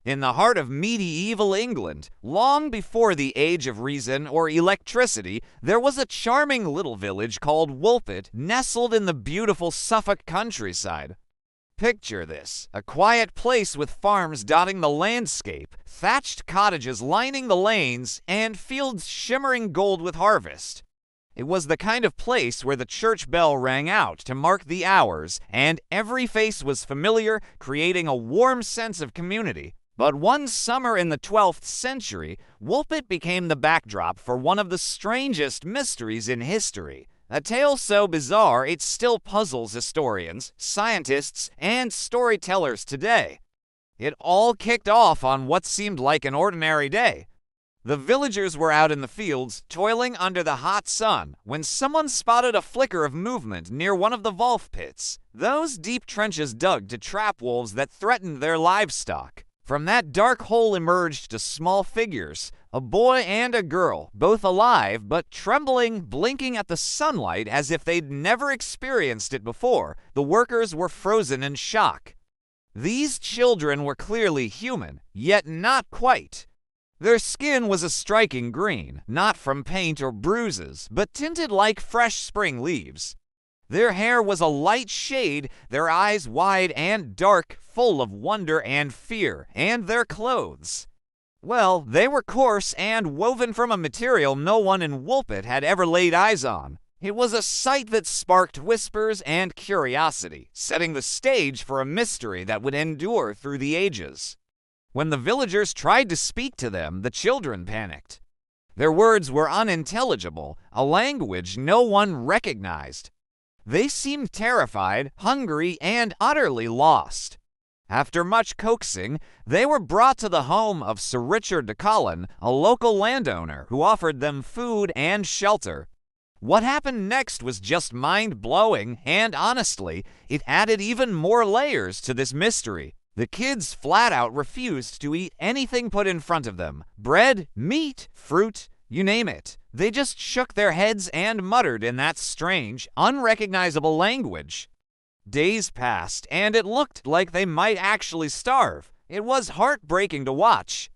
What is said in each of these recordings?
In the heart of medieval England, long before the age of reason or electricity, there was a charming little village called Woolpit, nestled in the beautiful Suffolk countryside. Picture this, a quiet place with farms dotting the landscape, thatched cottages lining the lanes, and fields shimmering gold with harvest. It was the kind of place where the church bell rang out to mark the hours, and every face was familiar, creating a warm sense of community. But one summer in the 12th century, Woolpit became the backdrop for one of the strangest mysteries in history. A tale so bizarre it still puzzles historians, scientists, and storytellers today. It all kicked off on what seemed like an ordinary day. The villagers were out in the fields, toiling under the hot sun, when someone spotted a flicker of movement near one of the Woolpits, those deep trenches dug to trap wolves that threatened their livestock. From that dark hole emerged small figures, a boy and a girl, both alive but trembling, blinking at the sunlight as if they'd never experienced it before. The workers were frozen in shock. These children were clearly human, yet not quite. Their skin was a striking green, not from paint or bruises, but tinted like fresh spring leaves. Their hair was a light shade, their eyes wide and dark, full of wonder and fear, and their clothes, well, they were coarse and woven from a material no one in Woolpit had ever laid eyes on. It was a sight that sparked whispers and curiosity, setting the stage for a mystery that would endure through the ages. When the villagers tried to speak to them, the children panicked. Their words were unintelligible, a language no one recognized. They seemed terrified, hungry, and utterly lost. After much coaxing, they were brought to the home of Sir Richard de Colin, a local landowner who offered them food and shelter. What happened next was just mind-blowing, and honestly, it added even more layers to this mystery. The kids flat out refused to eat anything put in front of them. Bread, meat, fruit, you name it. They just shook their heads and muttered in that strange, unrecognizable language. Days passed, and it looked like they might actually starve. It was heartbreaking to watch.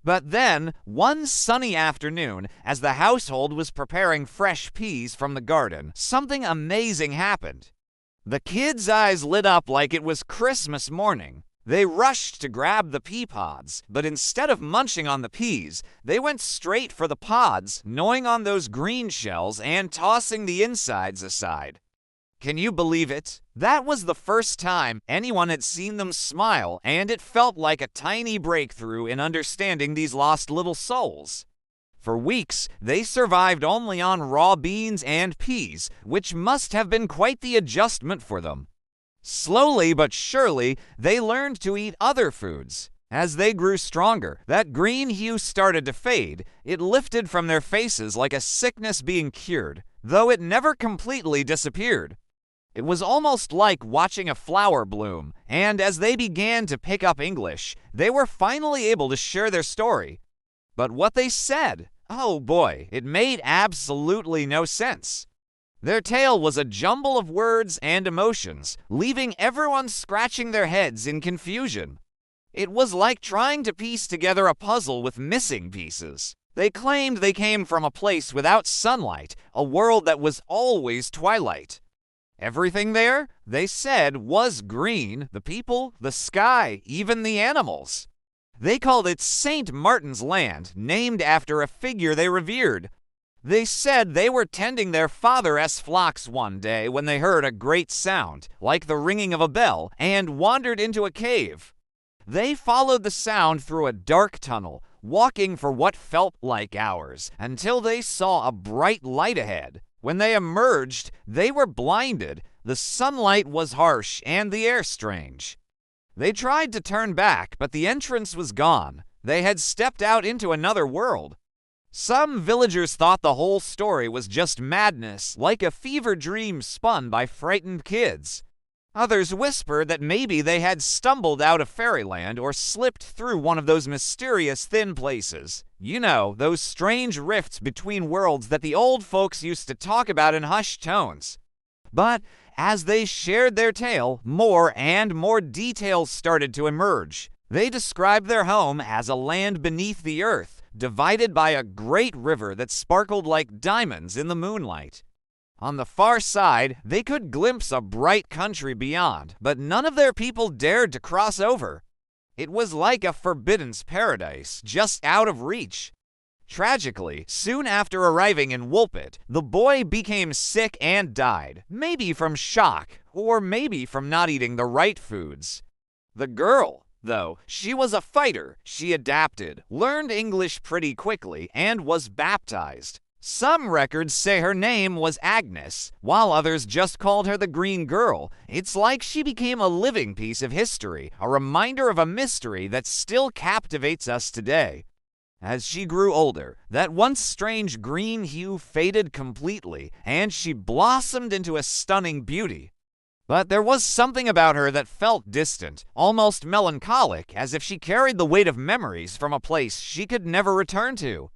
But then, one sunny afternoon, as the household was preparing fresh peas from the garden, something amazing happened. The kids' eyes lit up like it was Christmas morning. They rushed to grab the pea pods, but instead of munching on the peas, they went straight for the pods, gnawing on those green shells and tossing the insides aside. Can you believe it? That was the first time anyone had seen them smile, and it felt like a tiny breakthrough in understanding these lost little souls. For weeks, they survived only on raw beans and peas, which must have been quite the adjustment for them. Slowly but surely, they learned to eat other foods. As they grew stronger, that green hue started to fade. It lifted from their faces like a sickness being cured, though it never completely disappeared. It was almost like watching a flower bloom, and as they began to pick up English, they were finally able to share their story. But what they said, oh boy, it made absolutely no sense. Their tale was a jumble of words and emotions, leaving everyone scratching their heads in confusion. It was like trying to piece together a puzzle with missing pieces. They claimed they came from a place without sunlight, a world that was always twilight. Everything there, they said, was green, the people, the sky, even the animals. They called it St. Martin's Land, named after a figure they revered. They said they were tending their father's flocks one day when they heard a great sound, like the ringing of a bell, and wandered into a cave. They followed the sound through a dark tunnel, walking for what felt like hours, until they saw a bright light ahead. When they emerged, they were blinded. The sunlight was harsh and the air strange. They tried to turn back, but the entrance was gone. They had stepped out into another world. Some villagers thought the whole story was just madness, like a fever dream spun by frightened kids. Others whispered that maybe they had stumbled out of fairyland or slipped through one of those mysterious thin places. You know, those strange rifts between worlds that the old folks used to talk about in hushed tones. But as they shared their tale, more and more details started to emerge. They described their home as a land beneath the earth, divided by a great river that sparkled like diamonds in the moonlight. On the far side, they could glimpse a bright country beyond, but none of their people dared to cross over. It was like a forbidden paradise, just out of reach. Tragically, soon after arriving in Woolpit, the boy became sick and died, maybe from shock, or maybe from not eating the right foods. The girl, though, she was a fighter. She adapted, learned English pretty quickly, and was baptized. Some records say her name was Agnes, while others just called her the Green Girl. It's like she became a living piece of history, a reminder of a mystery that still captivates us today. As she grew older, that once strange green hue faded completely, and she blossomed into a stunning beauty. But there was something about her that felt distant, almost melancholic, as if she carried the weight of memories from a place she could never return to.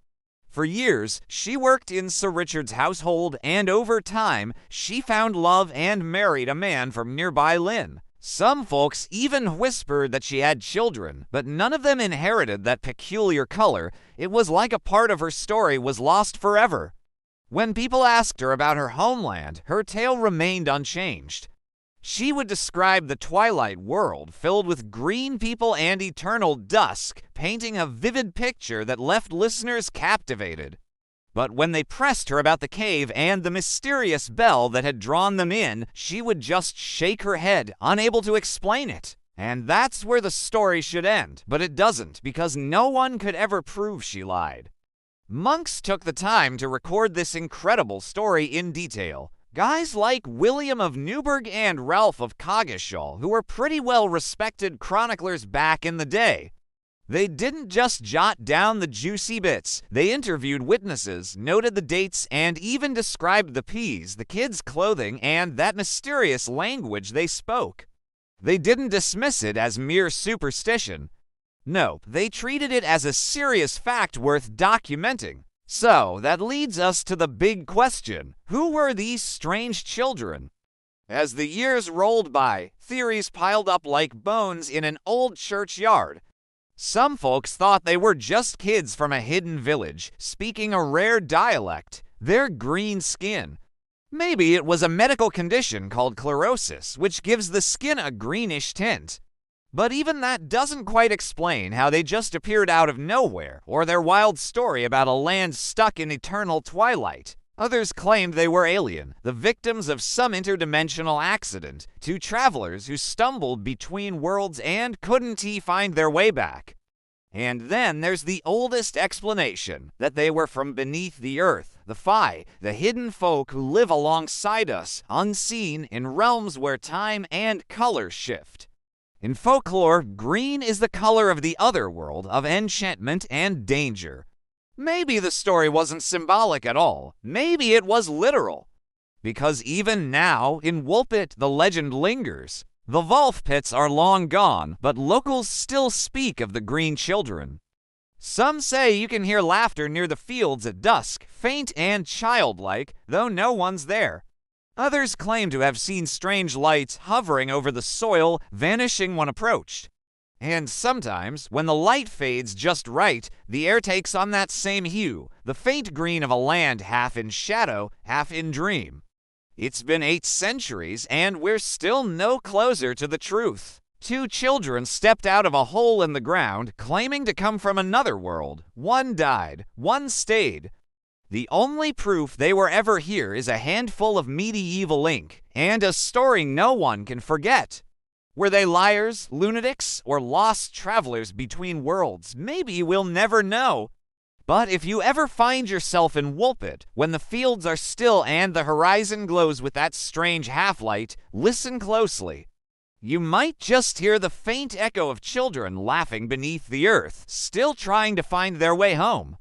For years, she worked in Sir Richard's household, and over time, she found love and married a man from nearby Lynn. Some folks even whispered that she had children, but none of them inherited that peculiar color. It was like a part of her story was lost forever. When people asked her about her homeland, her tale remained unchanged. She would describe the twilight world filled with green people and eternal dusk, painting a vivid picture that left listeners captivated. But when they pressed her about the cave and the mysterious bell that had drawn them in, she would just shake her head, unable to explain it. And that's where the story should end, but it doesn't, because no one could ever prove she lied. Monks took the time to record this incredible story in detail. Guys like William of Newburgh and Ralph of Coggeshall, who were pretty well respected chroniclers back in the day. They didn't just jot down the juicy bits. They interviewed witnesses, noted the dates, and even described the peas, the kids' clothing, and that mysterious language they spoke. They didn't dismiss it as mere superstition. No, they treated it as a serious fact worth documenting. So, that leads us to the big question. Who were these strange children? As the years rolled by, theories piled up like bones in an old churchyard. Some folks thought they were just kids from a hidden village, speaking a rare dialect, their green skin. Maybe it was a medical condition called chlorosis, which gives the skin a greenish tint. But even that doesn't quite explain how they just appeared out of nowhere, or their wild story about a land stuck in eternal twilight. Others claimed they were alien, the victims of some interdimensional accident, two travelers who stumbled between worlds and couldn't find their way back. And then there's the oldest explanation, that they were from beneath the earth, the Fae, the hidden folk who live alongside us, unseen, in realms where time and color shift. In folklore, green is the color of the other world, of enchantment and danger. Maybe the story wasn't symbolic at all. Maybe it was literal. Because even now, in Woolpit, the legend lingers. The Woolpits are long gone, but locals still speak of the green children. Some say you can hear laughter near the fields at dusk, faint and childlike, though no one's there. Others claim to have seen strange lights hovering over the soil, vanishing when approached. And sometimes, when the light fades just right, the air takes on that same hue, the faint green of a land half in shadow, half in dream. It's been 8 centuries, and we're still no closer to the truth. 2 children stepped out of a hole in the ground, claiming to come from another world. One died, one stayed. The only proof they were ever here is a handful of medieval ink, and a story no one can forget. Were they liars, lunatics, or lost travelers between worlds? Maybe we'll never know. But if you ever find yourself in Woolpit, when the fields are still and the horizon glows with that strange half-light, listen closely. You might just hear the faint echo of children laughing beneath the earth, still trying to find their way home.